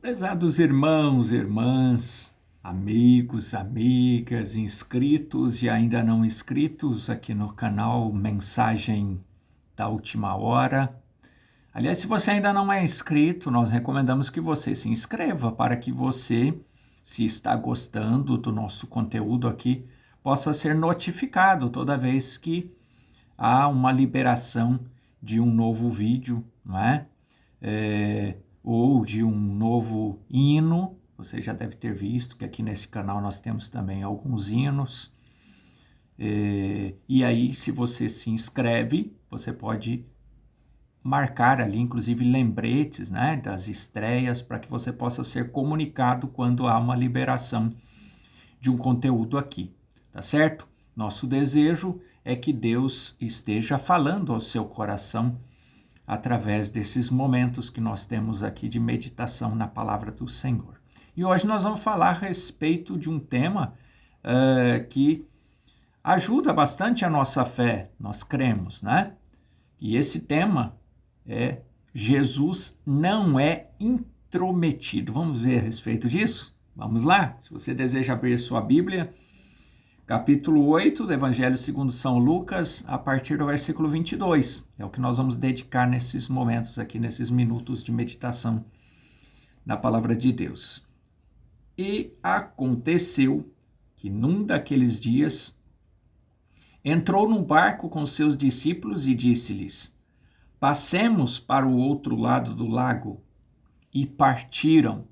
Prezados irmãos, irmãs, amigos, amigas, inscritos e ainda não inscritos aqui no canal Mensagem da Última Hora. Aliás, se você ainda não é inscrito, nós recomendamos que você se inscreva para que você, se está gostando do nosso conteúdo aqui, possa ser notificado toda vez que há uma liberação de um novo vídeo, não é? Ou de um novo hino. Você já deve ter visto que aqui nesse canal nós temos também alguns hinos. E aí, se você se inscreve, você pode marcar ali, inclusive, lembretes, né, das estreias, para que você possa ser comunicado quando há uma liberação de um conteúdo aqui, tá certo? Nosso desejo é que Deus esteja falando ao seu coração através desses momentos que nós temos aqui de meditação na palavra do Senhor. E hoje nós vamos falar a respeito de um tema que ajuda bastante a nossa fé, nós cremos, né? E esse tema é: Jesus não é intrometido. Vamos ver a respeito disso? Vamos lá? Se você deseja abrir sua Bíblia, capítulo 8 do Evangelho segundo São Lucas, a partir do versículo 22. É o que nós vamos dedicar nesses momentos aqui, nesses minutos de meditação na palavra de Deus. E aconteceu que num daqueles dias entrou num barco com seus discípulos e disse-lhes: passemos para o outro lado do lago. E partiram.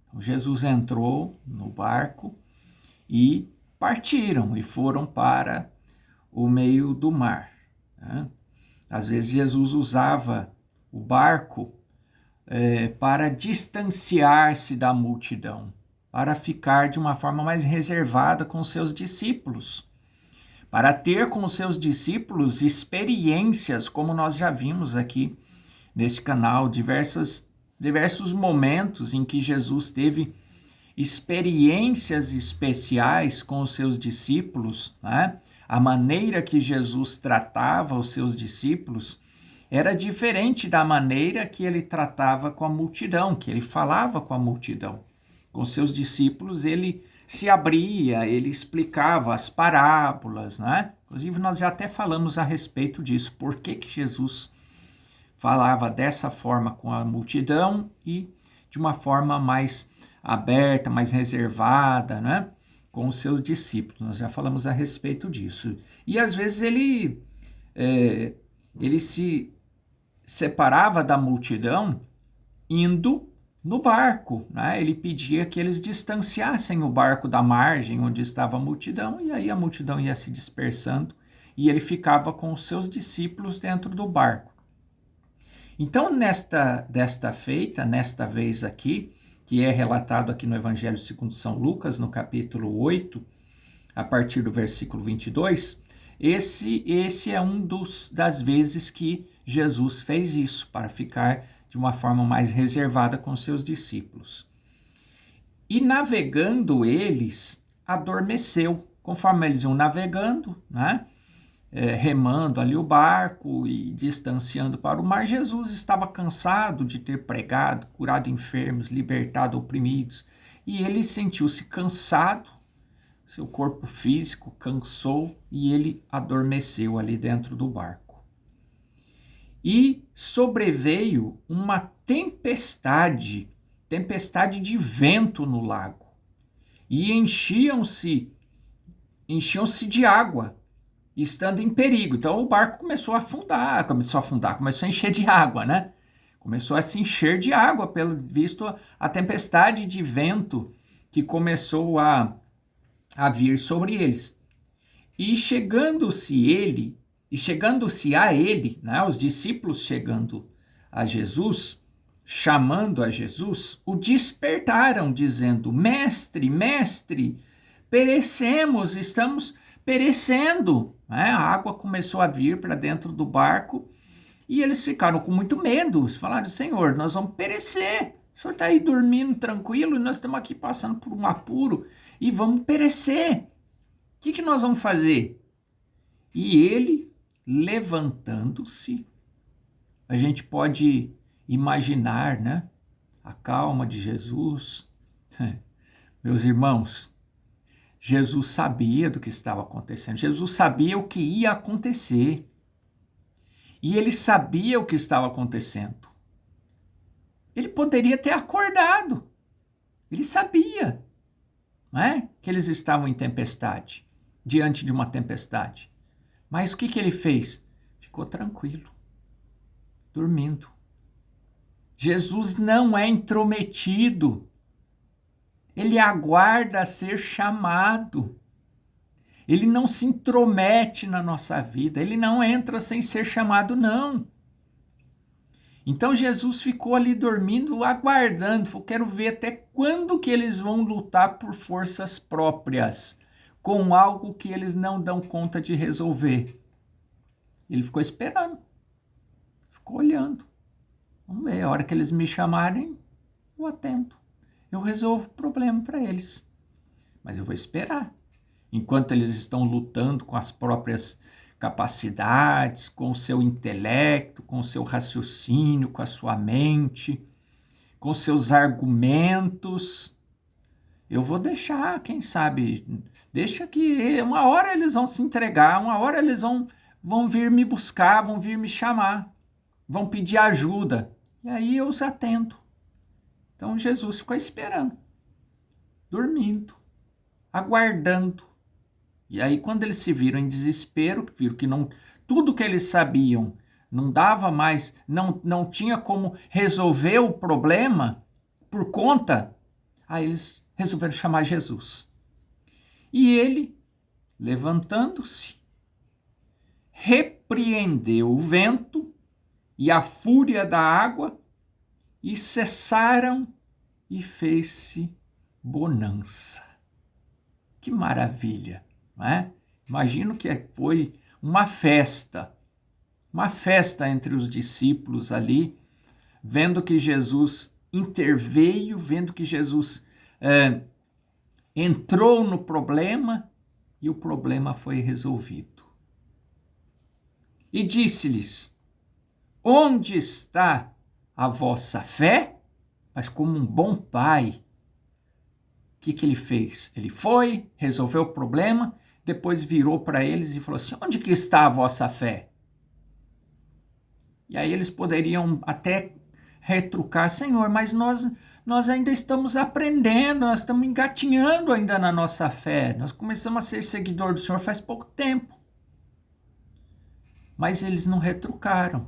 Então, Jesus entrou no barco e partiram e foram para o meio do mar. Né? Às vezes Jesus usava o barco para distanciar-se da multidão, para ficar de uma forma mais reservada com seus discípulos, para ter com seus discípulos experiências, como nós já vimos aqui nesse canal, diversos momentos em que Jesus teve experiências especiais com os seus discípulos, né? A maneira que Jesus tratava os seus discípulos era diferente da maneira que ele tratava com a multidão, que ele falava com a multidão. Com seus discípulos ele se abria, ele explicava as parábolas, né? Inclusive nós já até falamos a respeito disso, por que Jesus falava dessa forma com a multidão e de uma forma mais aberta, mais reservada, né, com os seus discípulos. Nós já falamos a respeito disso. E às vezes ele se separava da multidão indo no barco, né? Ele pedia que eles distanciassem o barco da margem onde estava a multidão, e aí a multidão ia se dispersando e ele ficava com os seus discípulos dentro do barco. Então, desta vez aqui, que é relatado aqui no Evangelho segundo São Lucas, no capítulo 8, a partir do versículo 22, esse é das vezes que Jesus fez isso, para ficar de uma forma mais reservada com seus discípulos. E navegando eles, adormeceu. Conforme eles iam navegando, né? Remando ali o barco e distanciando para o mar, Jesus estava cansado de ter pregado, curado enfermos, libertado oprimidos, e ele sentiu-se cansado, seu corpo físico cansou e ele adormeceu ali dentro do barco. E sobreveio uma tempestade de vento no lago, e enchiam-se de água, estando em perigo. Então o barco começou a afundar, começou a encher de água, né? Começou a se encher de água, pelo visto a tempestade de vento que começou a vir sobre eles. E chegando-se a ele, né, os discípulos chegando a Jesus, chamando a Jesus, o despertaram, dizendo: Mestre, mestre, perecemos, estamos perecendo. A água começou a vir para dentro do barco e eles ficaram com muito medo. Falaram: Senhor, nós vamos perecer. O senhor está aí dormindo tranquilo e nós estamos aqui passando por um apuro e vamos perecer. O que nós vamos fazer? E ele, levantando-se, a gente pode imaginar, né, a calma de Jesus. Meus irmãos, Jesus sabia do que estava acontecendo. Jesus sabia o que ia acontecer. E ele sabia o que estava acontecendo. Ele poderia ter acordado. Ele sabia, não é? Que eles estavam em tempestade, diante de uma tempestade. Mas o que ele fez? Ficou tranquilo, dormindo. Jesus não é intrometido. Ele aguarda ser chamado. Ele não se intromete na nossa vida. Ele não entra sem ser chamado, não. Então Jesus ficou ali dormindo, aguardando. Falou, quero ver até quando que eles vão lutar por forças próprias, com algo que eles não dão conta de resolver. Ele ficou esperando. Ficou olhando. Vamos ver, a hora que eles me chamarem, eu atendo. Eu resolvo o problema para eles. Mas eu vou esperar. Enquanto eles estão lutando com as próprias capacidades, com o seu intelecto, com o seu raciocínio, com a sua mente, com seus argumentos, eu vou deixar, quem sabe, deixa que uma hora eles vão se entregar, uma hora eles vão vir me buscar, vão vir me chamar, vão pedir ajuda, e aí eu os atendo. Então Jesus ficou esperando, dormindo, aguardando. E aí, quando eles se viram em desespero, viram que não, tudo que eles sabiam não dava mais, não tinha como resolver o problema por conta, aí eles resolveram chamar Jesus. E ele, levantando-se, repreendeu o vento e a fúria da água, e cessaram, e fez-se bonança. Que maravilha! Não é? Imagino que foi uma festa entre os discípulos ali, vendo que Jesus interveio, vendo que Jesus entrou no problema e o problema foi resolvido. E disse-lhes, onde está a vossa fé? Mas como um bom pai, o que ele fez? Ele foi, resolveu o problema, depois virou para eles e falou assim, onde que está a vossa fé? E aí eles poderiam até retrucar, Senhor, mas nós ainda estamos aprendendo, nós estamos engatinhando ainda na nossa fé, nós começamos a ser seguidor do Senhor faz pouco tempo. Mas eles não retrucaram,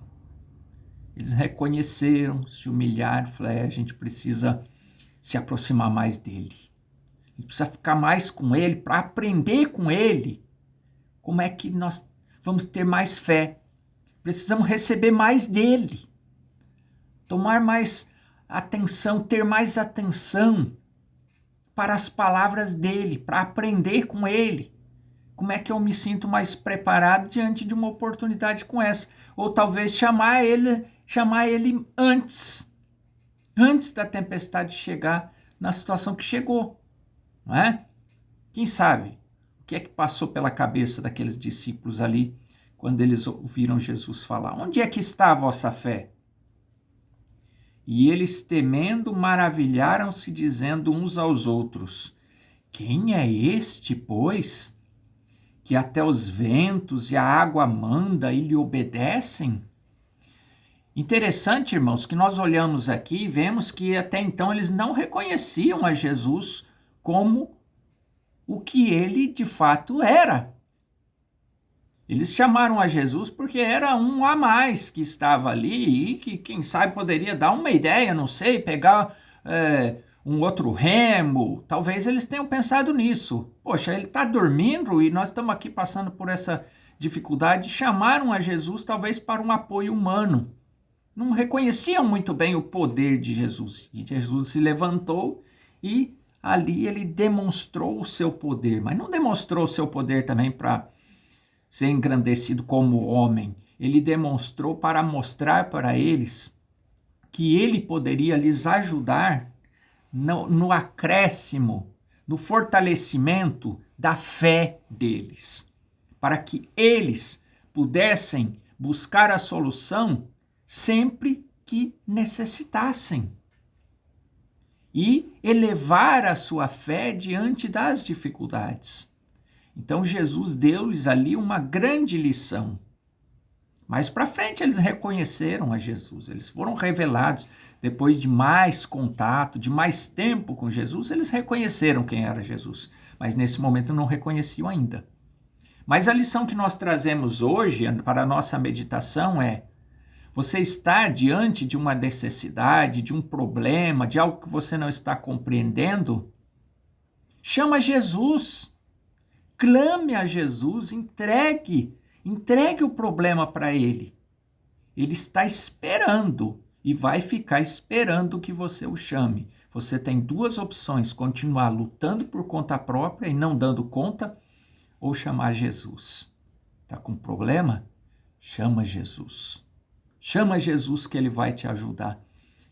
eles reconheceram, se humilharam, falaram, a gente precisa se aproximar mais dele. A gente precisa ficar mais com ele, para aprender com ele como é que nós vamos ter mais fé. Precisamos receber mais dele, tomar mais atenção, ter mais atenção para as palavras dele, para aprender com ele. Como é que eu me sinto mais preparado diante de uma oportunidade como essa? Ou talvez chamar ele antes da tempestade chegar na situação que chegou. Não é? Quem sabe o que é que passou pela cabeça daqueles discípulos ali quando eles ouviram Jesus falar? Onde é que está a vossa fé? E eles, temendo, maravilharam-se, dizendo uns aos outros, quem é este, pois, que até os ventos e a água manda e lhe obedecem? Interessante, irmãos, que nós olhamos aqui e vemos que até então eles não reconheciam a Jesus como o que ele de fato era. Eles chamaram a Jesus porque era um a mais que estava ali e que, quem sabe, poderia dar uma ideia, não sei, pegar um outro remo. Talvez eles tenham pensado nisso. Poxa, ele está dormindo e nós estamos aqui passando por essa dificuldade. Chamaram a Jesus talvez para um apoio humano. Não reconheciam muito bem o poder de Jesus. E Jesus se levantou e ali ele demonstrou o seu poder. Mas não demonstrou o seu poder também para ser engrandecido como homem. Ele demonstrou para mostrar para eles que ele poderia lhes ajudar no acréscimo, no fortalecimento da fé deles, para que eles pudessem buscar a solução sempre que necessitassem. e elevar a sua fé diante das dificuldades. Então Jesus deu-lhes ali uma grande lição. Mais para frente eles reconheceram a Jesus, eles foram revelados. Depois de mais contato, de mais tempo com Jesus, eles reconheceram quem era Jesus. Mas nesse momento não reconheciam ainda. Mas a lição que nós trazemos hoje para a nossa meditação é: você está diante de uma necessidade, de um problema, de algo que você não está compreendendo? Chama Jesus, clame a Jesus, entregue o problema para Ele. Ele está esperando e vai ficar esperando que você o chame. Você tem duas opções: continuar lutando por conta própria e não dando conta, ou chamar Jesus. Está com problema? Chama Jesus. Chama Jesus que Ele vai te ajudar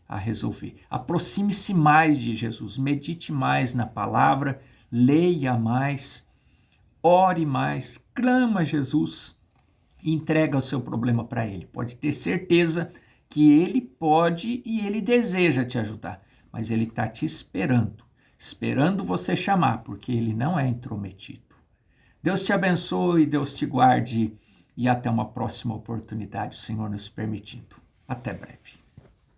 a resolver. Aproxime-se mais de Jesus, medite mais na palavra, leia mais, ore mais, clama a Jesus e entrega o seu problema para Ele. Pode ter certeza que Ele pode e Ele deseja te ajudar, mas Ele está te esperando você chamar, porque Ele não é intrometido. Deus te abençoe, Deus te guarde e até uma próxima oportunidade, o Senhor nos permitindo. Até breve.